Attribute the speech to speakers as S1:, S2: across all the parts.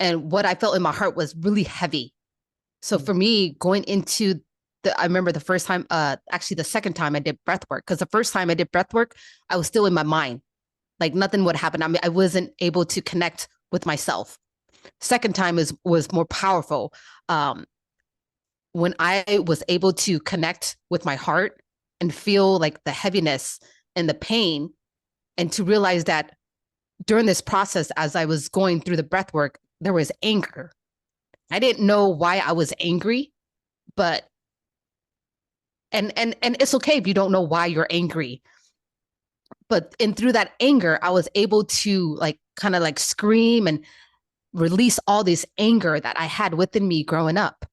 S1: And what I felt in my heart was really heavy. So
S2: Mm.
S1: for me, going into I remember the first time, actually the second time I did breath work, because the first time I did breath work, I was still in my mind. Like nothing would happen. I mean, I wasn't able to connect with myself. Second time was more powerful. Um, when I was able to connect with my heart and feel like the heaviness and the pain, and to realize that during this process, as I was going through the breath work, there was anger. I didn't know why I was angry, but and it's okay if you don't know why you're angry. But and through that anger, I was able to like kind of like scream and release all this anger that I had within me growing up.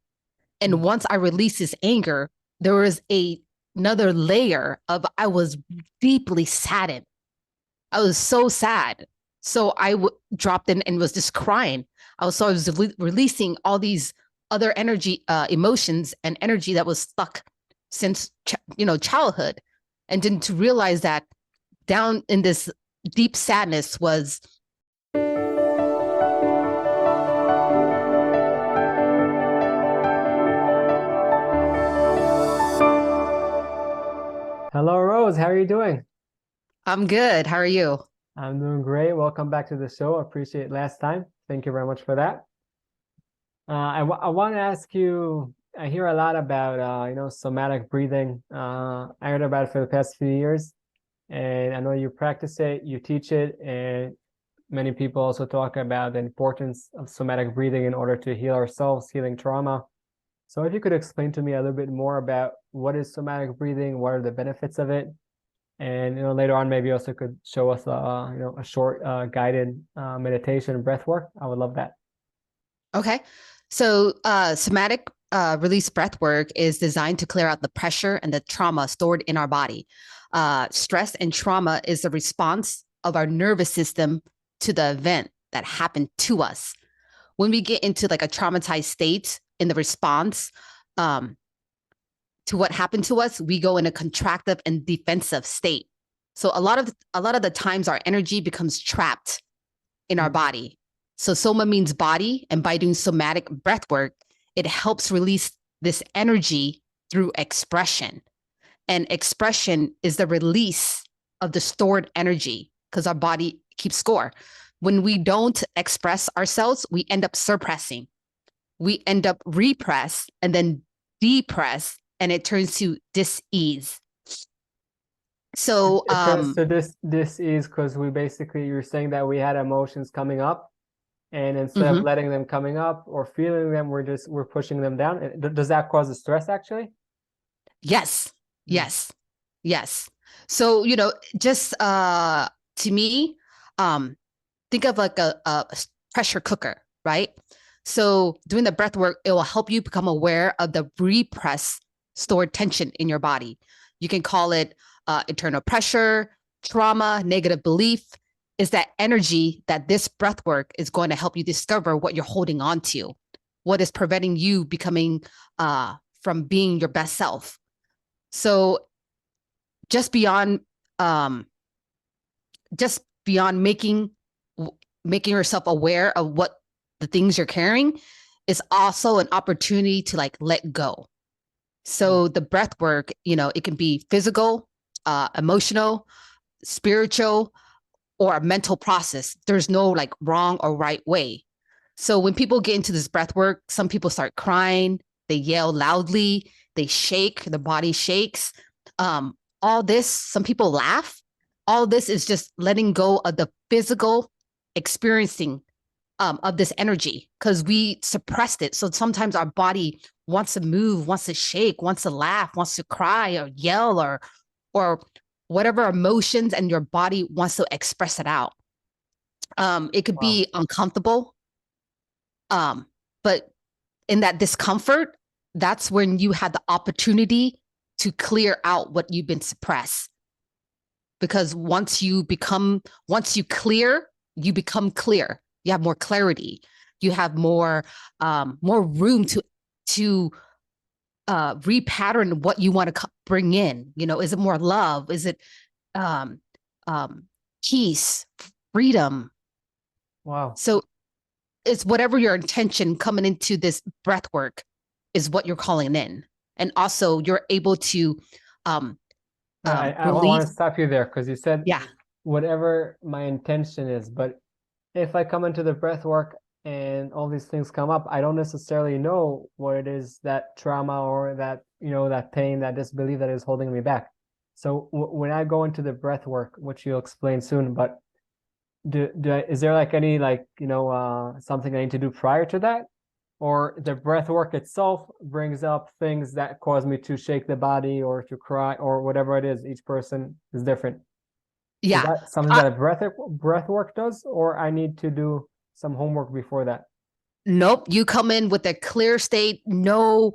S1: And
S2: Mm.
S1: once I released this anger, there was another layer of I was deeply saddened. I was so sad. So dropped in and was just crying. I was releasing all these other energy, emotions and energy that was stuck since childhood, and then to realize that down in this deep sadness was.
S2: Hello, Rose. How are you doing?
S1: I'm good. How are you?
S2: I'm doing great. Welcome back to the show. Appreciate last time. Thank you very much for that. I want to ask you, I hear a lot about, somatic breathing. I heard about it for the past few years, and I know you practice it, you teach it, and many people also talk about the importance of somatic breathing in order to heal ourselves, healing trauma. So if you could explain to me a little bit more about what is somatic breathing, what are the benefits of it, and later on maybe also could show us a short guided meditation breath work. I would love that.
S1: Okay. So, somatic release breath work is designed to clear out the pressure and the trauma stored in our body. Stress and trauma is a response of our nervous system to the event that happened to us. When we get into like a traumatized state in the response um, to what happened to us, we go in a contractive and defensive state. So a lot of the times our energy becomes trapped in our
S2: Mm.
S1: body. So soma means body, and by doing somatic breath work, it helps release this energy through expression. And expression is the release of the stored energy because our body keeps score. When we don't express ourselves, we end up suppressing. We end up repress and then depress, and it turns to dis-ease. So
S2: It turns to this is because we basically you're saying that we had emotions coming up, and instead of
S1: mhm.
S2: letting them coming up or feeling them, we're pushing them down. Does that cause the stress actually?
S1: Yes,
S2: Mm.
S1: yes, yes. So, just to me, um, think of like a pressure cooker, right? So doing the breath work, it will help you become aware of the repressed stored tension in your body. You can call it internal pressure, trauma, negative belief. Is that energy that this breath work is going to help you discover what you're holding on to, what is preventing you becoming from being your best self. So just beyond um, just beyond making yourself aware of what the things you're carrying is also an opportunity to like let go.
S2: Mm.
S1: So the breath work, it can be physical, emotional, spiritual, or a mental process. There's no like wrong or right way. So when people get into this breath work, some people start crying, they yell loudly, they shake, the body shakes. All this, some people laugh. All this is just letting go of the physical experiencing of this energy because we suppressed it. So sometimes our body wants to move, wants to shake, wants to laugh, wants to cry or yell or whatever emotions, and your body wants to express it out. It could
S2: Wow.
S1: be uncomfortable, but in that discomfort, that's when you had the opportunity to clear out what you've been suppressed. Because once you clear, you become clear. You have more clarity. You have more room to repattern what you want to bring in. Is it more love? Is it um, um, peace, freedom?
S2: Wow.
S1: So it's whatever your intention coming into this breath work is what you're calling in. And also you're able to
S2: I want
S1: release.
S2: to stop you there because you said
S1: Yeah.
S2: whatever my intention is, but if I come into the breath work and all these things come up, I don't necessarily know what it is, that trauma or that, that pain, that disbelief that is holding me back. So when I go into the breath work, which you'll explain soon, but is there like any like, something I need to do prior to that? Or the breath work itself brings up things that cause me to shake the body or to cry or whatever it is. Each person is different. Is
S1: Yeah.
S2: that something
S1: Uh,
S2: that a breath work does, or I need to do some homework before that?
S1: nope. You come in with a clear state, no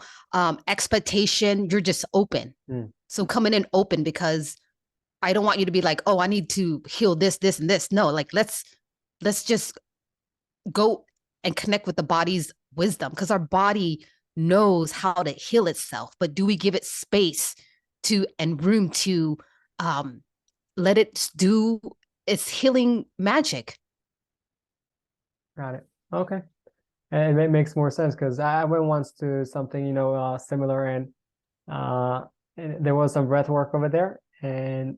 S1: expectation. You're just open.
S2: Hmm.
S1: So coming in open because I don't want you to be like, oh, I need to heal this, this, and this. No, like let's just go and connect with the body's wisdom because our body knows how to heal itself. But do we give it space to and room to um, let it do its healing magic?
S2: Got it. Okay. And it makes more sense because I went once to something, similar, uh, and there was some breath work over there, and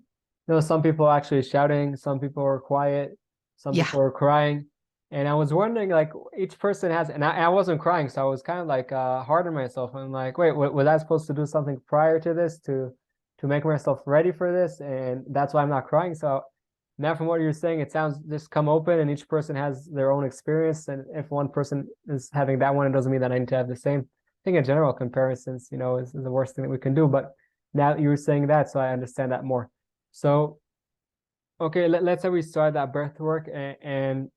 S2: some people actually shouting, some people were quiet, some
S1: Yeah.
S2: people were crying, and I was wondering, like, each person has, and I wasn't crying, so I was kind of like hard on myself. I'm like, wait, was I supposed to do something prior to this to make myself ready for this? And that's why I'm not crying. So now, from what you're saying, it sounds just come open, and each person has their own experience. And if one person is having that one, it doesn't mean that I need to have the same. I think in general, comparisons, is the worst thing that we can do. But now you're saying that, so I understand that more. So, okay, let's say we start that breath work and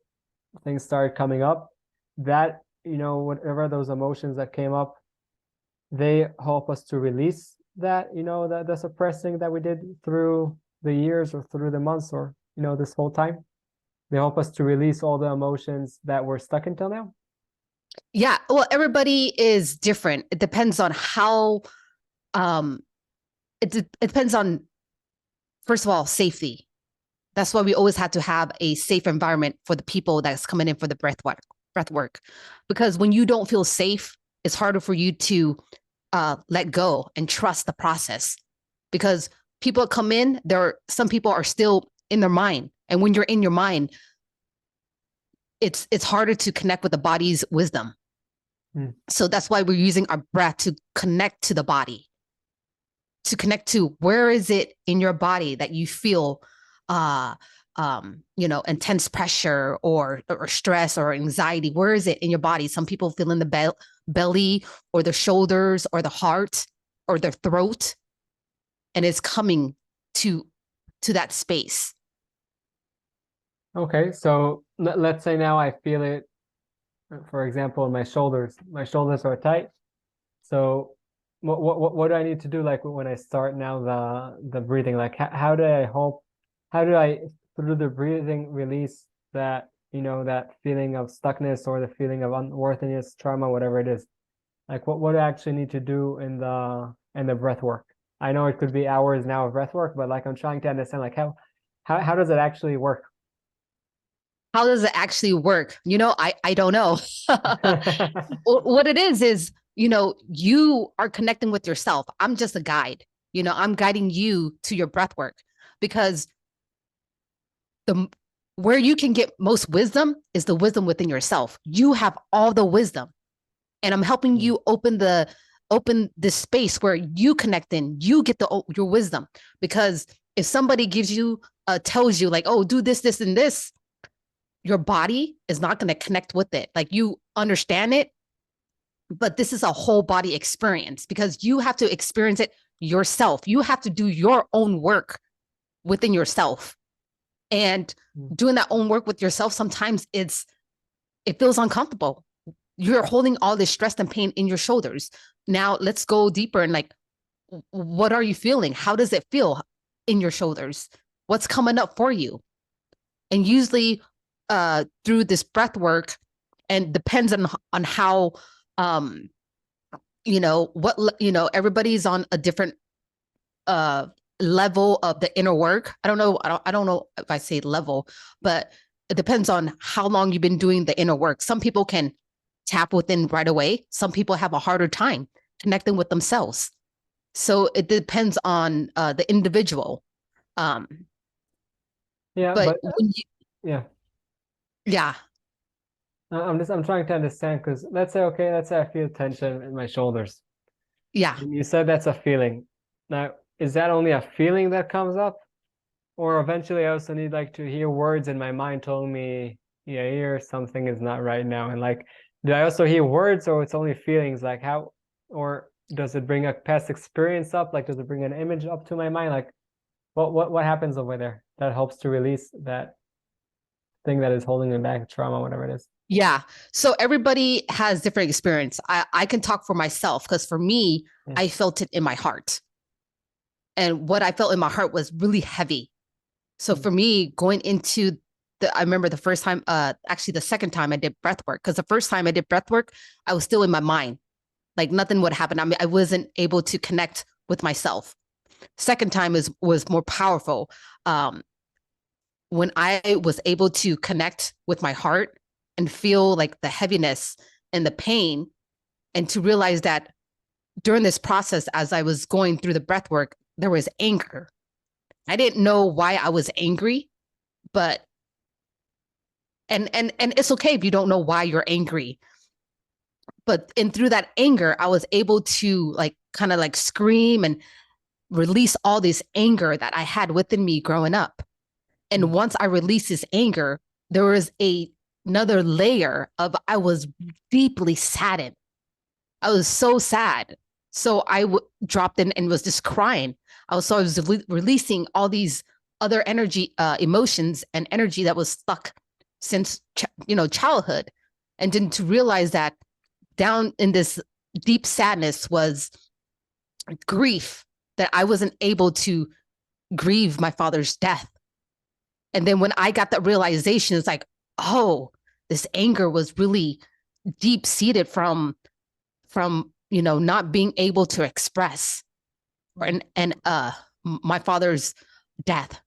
S2: things started coming up. That, whatever those emotions that came up, they help us to release that, the suppressing that we did through the years or through the months or, this whole time. They help us to release all the emotions that were stuck until now.
S1: Yeah. Well, everybody is different. It depends on how, um, it depends on, first of all, safety. That's why we always have to have a safe environment for the people that's coming in for the breath work. Because when you don't feel safe, it's harder for you to let go and trust the process. Because people come in, some people are still in their mind. And when you're in your mind, it's harder to connect with the body's wisdom.
S2: Mm.
S1: So that's why we're using our breath to connect to the body, to connect to where is it in your body that you feel intense pressure or stress or anxiety. Where is it in your body? Some people feel in the belly or the shoulders or the heart or their throat, and it's coming to that space.
S2: Okay, so let's say now I feel it, for example, in my shoulders. My shoulders are tight. So what do I need to do like when I start now the breathing? Like how do I through the breathing release that, that feeling of stuckness or the feeling of unworthiness, trauma, whatever it is? Like what do I actually need to do in the breath work? I know it could be hours now of breath work, but like I'm trying to understand like how does it actually work?
S1: How does it actually work? I don't know. What it is, you are connecting with yourself. I'm just a guide. I'm guiding you to your breath work because the where you can get most wisdom is the wisdom within yourself. You have all the wisdom, and I'm helping
S2: Mm.
S1: you open this space where you connect in. You get your wisdom because if somebody gives you tells you like, oh, do this, this, and this, your body is not going to connect with it. Like you understand it, but this is a whole body experience because you have to experience it yourself. You have to do your own work within yourself. And
S2: Mm.
S1: doing that own work with yourself, sometimes it feels uncomfortable. You're holding all this stress and pain in your shoulders. Now let's go deeper and like, what are you feeling? How does it feel in your shoulders? What's coming up for you? And usually through this breath work, and depends on how um everybody's on a different uh level of the inner work. I don't know if I say level, but it depends on how long you've been doing the inner work. Some people can tap within right away. Some people have a harder time connecting with themselves. So it depends on the individual. Um,
S2: Yeah,
S1: but
S2: but
S1: when you,
S2: yeah,
S1: yeah,
S2: I'm trying to understand because let's say I feel tension in my shoulders.
S1: yeah,
S2: And you said that's a feeling. Now, is that only a feeling that comes up? Or eventually I also need like to hear words in my mind telling me, yeah, here something is not right now. And like, do I also hear words or it's only feelings? Like how, or does it bring a past experience up? Like, does it bring an image up to my mind? Like, what happens over there that helps to release that thing that is holding me back, trauma, whatever it is?
S1: yeah. So everybody has different experience. I can talk for myself because for me,
S2: Yeah.
S1: I felt it in my heart. And what I felt in my heart was really heavy. So
S2: Mm.
S1: for me, going into I remember the first time, actually the second time I did breath work, because the first time I did breath work, I was still in my mind. Like nothing would happen. I mean, I wasn't able to connect with myself. Second time was more powerful. Um, when I was able to connect with my heart and feel like the heaviness and the pain, and to realize that during this process, as I was going through the breath work, there was anger. I didn't know why I was angry, but and it's okay if you don't know why you're angry, but and through that anger I was able to like kind of like scream and release all this anger that I had within me growing up. And
S2: Mm.
S1: once I released this anger, there was another layer of I was deeply saddened. I was so sad. So dropped in and was just crying. I was releasing all these other energy, emotions and energy that was stuck since childhood, and then to realize that down in this deep sadness was grief that I wasn't able to grieve my father's death. And then when I got that realization, it's like, oh, this anger was really deep seated from not being able to express and my father's death.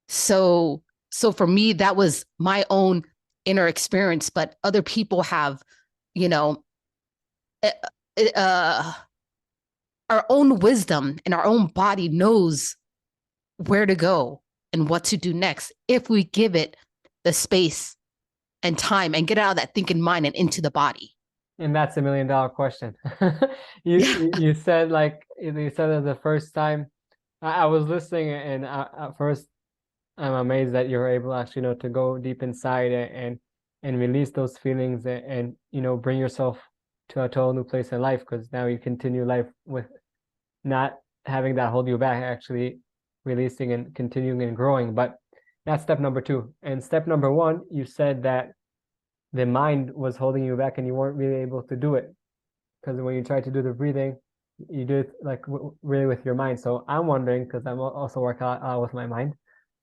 S1: So for me that was my own inner experience, but other people have, you know uh, uh, our own wisdom and our own body knows where to go and what to do next if we give it the space and time and get out of that thinking mind and into the body.
S2: And that's $1 million question. You
S1: Yeah.
S2: you said like you said it the first time. I was listening and at first I'm amazed that you're able actually, to go deep inside and release those feelings and bring yourself to a total new place in life because now you continue life with not having that hold you back, actually releasing and continuing and growing. But that's step number two. And step number one, you said that the mind was holding you back and you weren't really able to do it because when you try to do the breathing, you do it like really with your mind. So I'm wondering because I'm also working with my mind.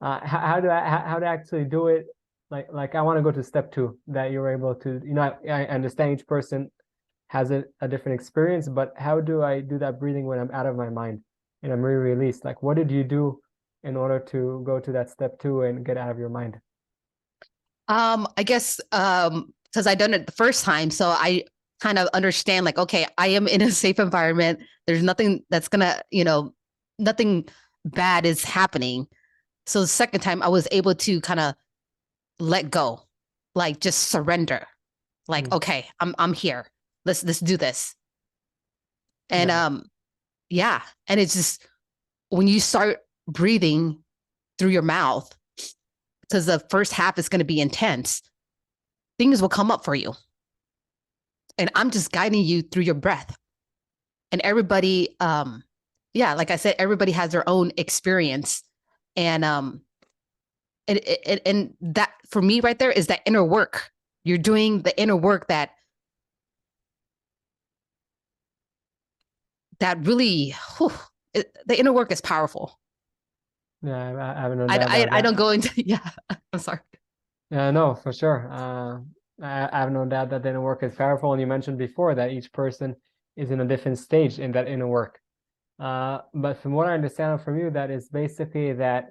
S2: How do how to actually do it? Like I want to go to step two that you're able to. I understand each person has a different experience, but how do I do that breathing when I'm out of my mind and I'm really released? Like what did you do in order to go to that step two and get out of your mind?
S1: I guess because I done it the first time, so I kind of understand like, okay, I am in a safe environment. There's nothing that's gonna, nothing bad is happening. So the second time I was able to kind of let go, like just surrender. Like,
S2: Mm.
S1: okay, I'm here. Let's do this. And
S2: Yeah.
S1: yeah. And it's just when you start breathing through your mouth, because the first half is going to be intense, things will come up for you. And I'm just guiding you through your breath. And everybody, yeah, like I said, everybody has their own experience. And and that for me right there is that inner work. You're doing the inner work that really, whew, the inner work is powerful.
S2: Yeah, I have no doubt about
S1: I
S2: that.
S1: don't go into yeah. I'm sorry.
S2: Yeah, no, for sure. I have no doubt that the inner work is powerful. And you mentioned before that each person is in a different stage in that inner work. But from what I understand from you, that is basically that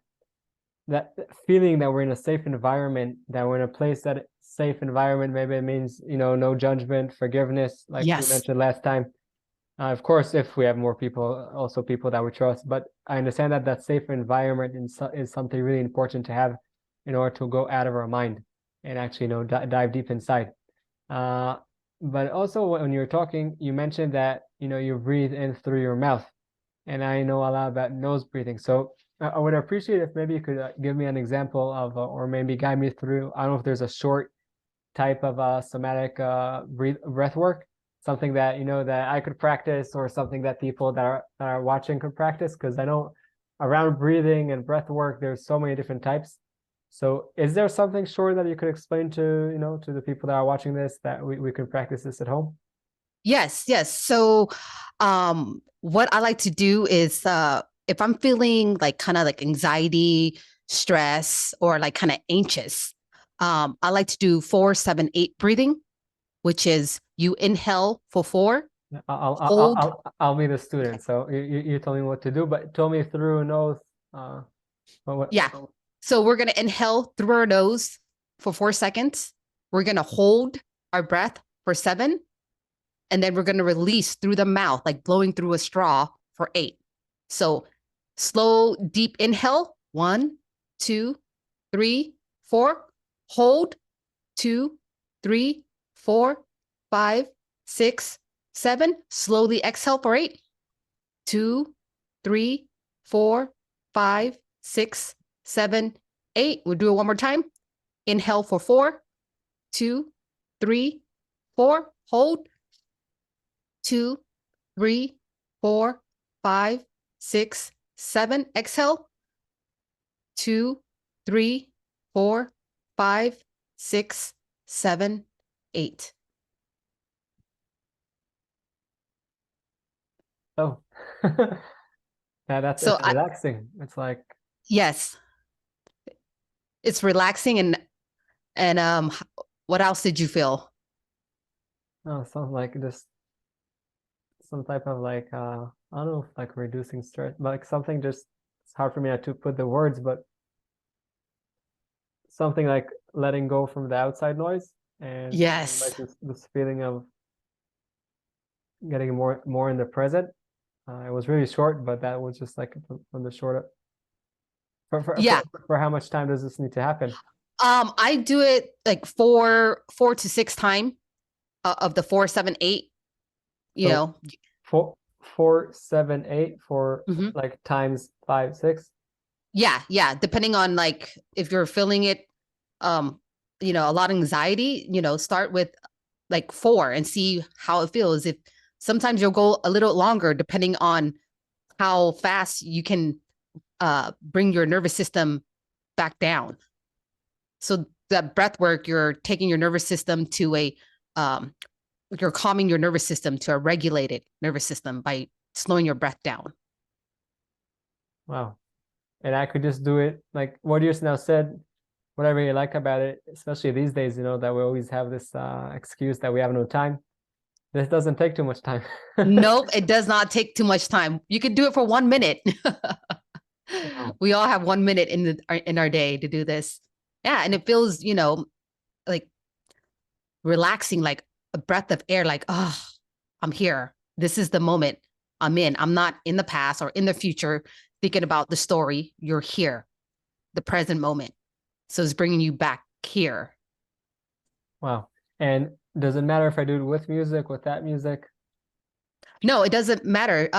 S2: that feeling that we're in a safe environment, that we're in a place that safe environment, maybe it means, no judgment, forgiveness, like we
S1: Yes.
S2: mentioned last time. Of course, if we have more people, also people that we trust, but I understand that that safe environment is something really important to have in order to go out of our mind and actually, dive deep inside. Uh, but also when you're talking, you mentioned that, you breathe in through your mouth, and I know a lot about nose breathing. So I would appreciate if maybe you could give me an example of, or maybe guide me through. I don't know if there's a short type of somatic breath work, something that that I could practice, or something that people that are watching could practice, because I know around breathing and breath work, there's so many different types. So is there something short that you could explain to, to the people that are watching this, that we could practice this at home?
S1: Yes, yes. So, what I like to do is, if I'm feeling like kind of like anxiety, stress, or like kind of anxious, I like to do 4-7-8 breathing, which is you inhale for 4, hold.
S2: I'll be the student. So you tell me what to do, but tell me through an oath. Uh,
S1: Yeah. So we're gonna inhale through our nose for 4 seconds. We're gonna hold our breath for 7, and then we're going to release through the mouth, like blowing through a straw for 8. So slow, deep inhale, 1, 2, 3, 4. Hold, 2, 3, 4, 5, 6, 7. Slowly exhale for 8. 2, 3, 4, 5, 6, 7, 8. We'll do it one more time. Inhale for 4, 2, 3, 4. Hold, 2, 3, 4, 5, 6, 7. Exhale. 2, 3, 4, 5, 6, 7, 8.
S2: Oh, that's
S1: So
S2: it's relaxing. It's like,
S1: yes, it's relaxing. And what else did you feel?
S2: oh, sounds like just some type of like, I don't know if like reducing stress, but like something just, it's hard for me to put the words, but something like letting go from the outside noise, and like
S1: Yes.
S2: this feeling of getting more in the present. It was really short, but that was just like from the short.
S1: Yeah.
S2: For how much time does this need to happen?
S1: I do it like 4 to 6 time of the 4-7-8. You
S2: So
S1: know.
S2: 4, 4, 7, 8 for
S1: Mhm.
S2: like times 5, 6.
S1: Yeah, yeah. Depending on like if you're feeling it, um, a lot of anxiety. Start with like 4 and see how it feels. If sometimes you'll go a little longer depending on how fast you can bring your nervous system back down. So that breath work, you're taking your nervous system to um, you're calming your nervous system to a regulated nervous system by slowing your breath down.
S2: Wow. And I could just do it like what you just now said, whatever you like about it, especially these days, that we always have this excuse that we have no time. This doesn't take too much time.
S1: Nope, it does not take too much time. You could do it for 1 minute.
S2: Wow.
S1: We all have 1 minute in our day to do this. Yeah, and it feels, like relaxing, like a breath of air, like, oh, I'm here. This is the moment I'm in. I'm not in the past or in the future thinking about the story. You're here, the present moment. So it's bringing you back here.
S2: Wow. And does it matter if I do it with music, with that music?
S1: No, it doesn't matter.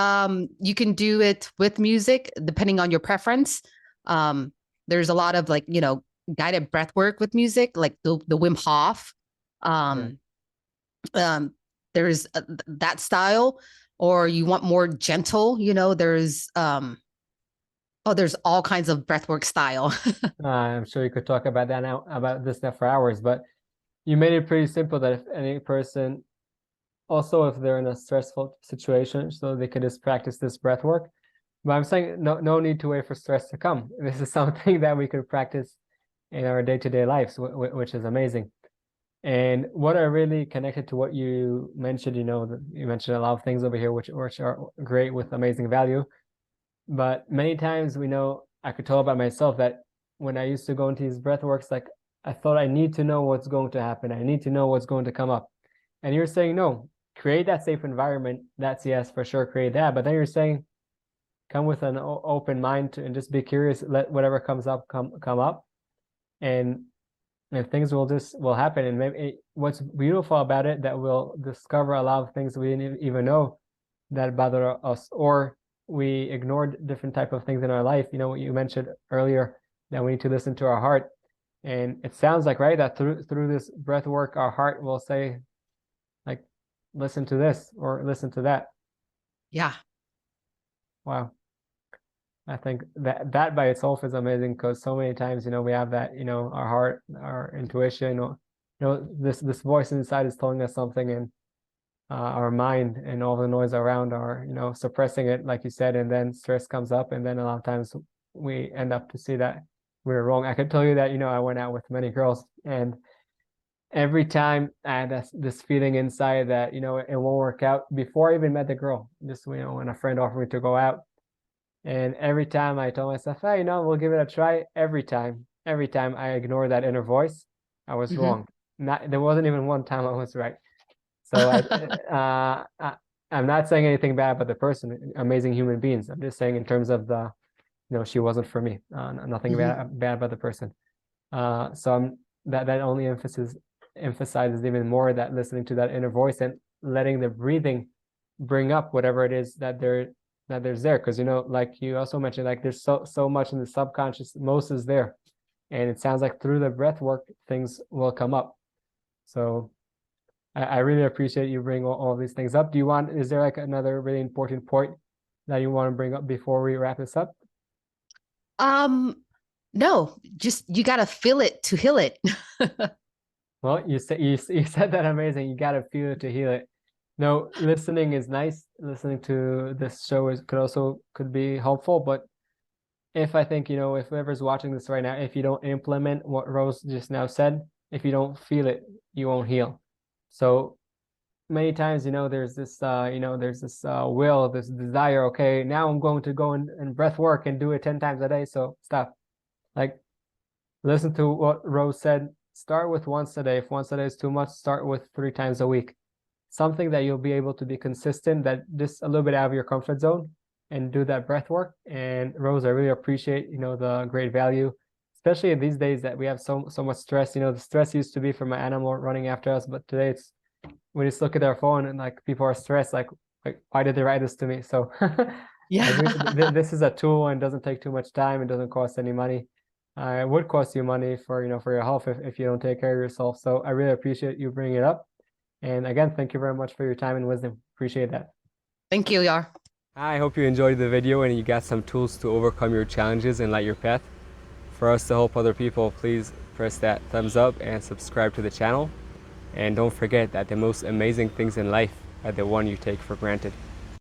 S1: You can do it with music depending on your preference. Um, there's a lot of like, guided breath work with music, like the Wim Hof.
S2: Yeah.
S1: Um, um, there's that style, or you want more gentle, there's all kinds of breathwork style.
S2: I'm sure you could talk about that now, about this now for hours, but you made it pretty simple that if any person, also if they're in a stressful situation, so they could just practice this breath work. But I'm saying no need to wait for stress to come. This is something that we could practice in our day-to-day lives, which is amazing. And what are really connected to what you mentioned, you mentioned a lot of things over here which are great with amazing value. But many times we know, I could tell about myself that when I used to go into these breath works, like I thought I need to know what's going to happen. I need to know what's going to come up. And you're saying no, create that safe environment. That's yes, for sure, create that. But then you're saying come with an open mind and just be curious. Let whatever comes up come up, and things will happen. And maybe what's beautiful about it that we'll discover a lot of things we didn't even know that bother us, or we ignored different type of things in our life. You know what you mentioned earlier, that we need to listen to our heart. And it sounds like, right, that through this breath work, our heart will say, like, listen to this or listen to that.
S1: Yeah.
S2: Wow. I think that by itself is amazing, because so many times, we have that, our heart, our intuition, or this voice inside is telling us something, and our mind and all the noise around are, suppressing it, like you said, and then stress comes up, and then a lot of times we end up to see that we're wrong. I can tell you that, I went out with many girls, and every time I had this feeling inside that, it won't work out before I even met the girl, just, when a friend offered me to go out. And every time I told myself, hey, we'll give it a try. Every time I ignored that inner voice, I was
S1: Hmm.
S2: wrong. There wasn't even one time I was right. So I'm not saying anything bad about the person, amazing human beings. I'm just saying in terms of she wasn't for me. Nothing
S1: Hmm.
S2: bad about the person. So that only emphasizes even more that listening to that inner voice and letting the breathing bring up whatever it is that there's there. Because like you also mentioned, like there's so much in the subconscious, most is there, and it sounds like through the breath work things will come up. So I really appreciate you bringing all these things up. Is there like another really important point that you want to bring up before we wrap this up?
S1: Um, no, just you gotta feel it to heal it.
S2: Well, you said that amazing. You gotta feel it to heal it. No, listening is nice. Listening to this show could be helpful, but if I think, if whoever's watching this right now, if you don't implement what Rose just now said, if you don't feel it, you won't heal. So many times, there's this will, this desire. Okay, now I'm going to go and breath work and do it 10 times a day. So stop. Like, listen to what Rose said. Start with once a day. If once a day is too much, start with 3 times a week. Something that you'll be able to be consistent, that just a little bit out of your comfort zone, and do that breath work. And Rose, I really appreciate, the great value, especially in these days that we have so much stress. The stress used to be from an animal running after us, but today it's we just look at our phone and like people are stressed, like why did they write this to me? So like
S1: Yeah.
S2: this is a tool and doesn't take too much time. It doesn't cost any money. It would cost you money for for your health if you don't take care of yourself. So I really appreciate you bringing it up. And again, thank you very much for your time and wisdom. Appreciate that.
S1: Thank you, Yar.
S2: I hope you enjoyed the video and you got some tools to overcome your challenges and light your path. For us to help other people, please press that thumbs up and subscribe to the channel. And don't forget that the most amazing things in life are the one you take for granted.